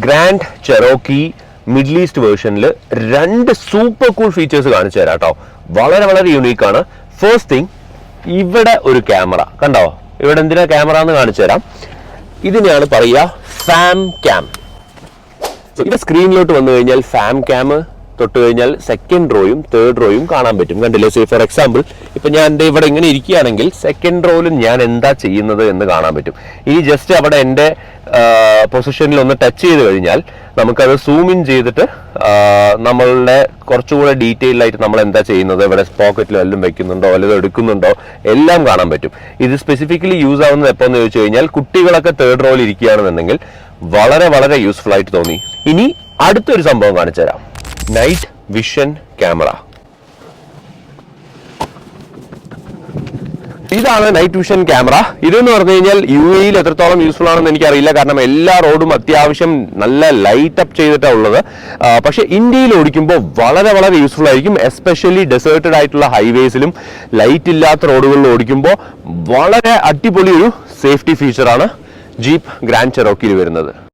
Grand Cherokee Middle East വേർഷനിൽ 2 super cool features കാണിച്ചു തരാം കേട്ടോ. വളരെ വളരെ യൂണീക്ക് ആണ്. ഫസ്റ്റ് തിങ്, ഇവിടെ ഒരു ക്യാമറ കണ്ടോ. ഇവിടെ എന്തിനാ ക്യാമറ എന്ന് കാണിച്ചു തരാം. ഇതിനെയാണ് പറയുക ഫാം ക്യാം. ഇവിടെ സ്ക്രീനിലോട്ട് വന്നു കഴിഞ്ഞാൽ ഫാം ക്യാം തൊട്ട് കഴിഞ്ഞാൽ സെക്കൻഡ് റോയും തേർഡ് റോയും കാണാൻ പറ്റും. കണ്ടില്ലേ? സേ ഫോർ എക്സാമ്പിൾ ഇപ്പൊ ഞാൻ എൻ്റെ ഇവിടെ ഇങ്ങനെ ഇരിക്കുകയാണെങ്കിൽ സെക്കൻഡ് റോയിലും ഞാൻ എന്താ ചെയ്യുന്നത് എന്ന് കാണാൻ പറ്റും. ഈ ജസ്റ്റ് അവിടെ എൻ്റെ പൊസിഷനിൽ ഒന്ന് ടച്ച് ചെയ്ത് കഴിഞ്ഞാൽ നമുക്കത് സൂം ഇൻ ചെയ്തിട്ട് നമ്മളുടെ കുറച്ചുകൂടെ ഡീറ്റെയിൽ ആയിട്ട് നമ്മൾ എന്താ ചെയ്യുന്നത്, ഇവിടെ പോക്കറ്റിൽ വല്ലതും വെക്കുന്നുണ്ടോ വല്ലതും എടുക്കുന്നുണ്ടോ എല്ലാം കാണാൻ പറ്റും. ഇത് സ്പെസിഫിക്കലി യൂസ് ആവുന്നത് എപ്പോന്ന് ചോദിച്ചു കഴിഞ്ഞാൽ കുട്ടികളൊക്കെ തേർഡ് റോയിൽ ഇരിക്കുകയാണെന്നുണ്ടെങ്കിൽ വളരെ വളരെ യൂസ്ഫുൾ ആയിട്ട് തോന്നി. ഇനി അടുത്തൊരു സംഭവം കാണിച്ചു തരാം. Night vision camera. ഇതാണ് നൈറ്റ് വിഷൻ ക്യാമറ. ഇതെന്ന് പറഞ്ഞു കഴിഞ്ഞാൽ UAE എത്രത്തോളം യൂസ്ഫുൾ ആണെന്ന് എനിക്കറിയില്ല. കാരണം എല്ലാ റോഡും അത്യാവശ്യം നല്ല ലൈറ്റ് അപ്പ് ചെയ്തിട്ടാണ് ഉള്ളത്. പക്ഷെ ഇന്ത്യയിൽ ഓടിക്കുമ്പോൾ വളരെ വളരെ യൂസ്ഫുൾ ആയിരിക്കും. എസ്പെഷ്യലി ഡെസേർട്ടഡ് ആയിട്ടുള്ള ഹൈവേസിലും ലൈറ്റ് ഇല്ലാത്ത റോഡുകളിൽ ഓടിക്കുമ്പോൾ വളരെ അടിപൊളി ഒരു സേഫ്റ്റി ഫീച്ചറാണ് ജീപ്പ് ഗ്രാൻഡ് ചെറോക്കിയിൽ വരുന്നത്.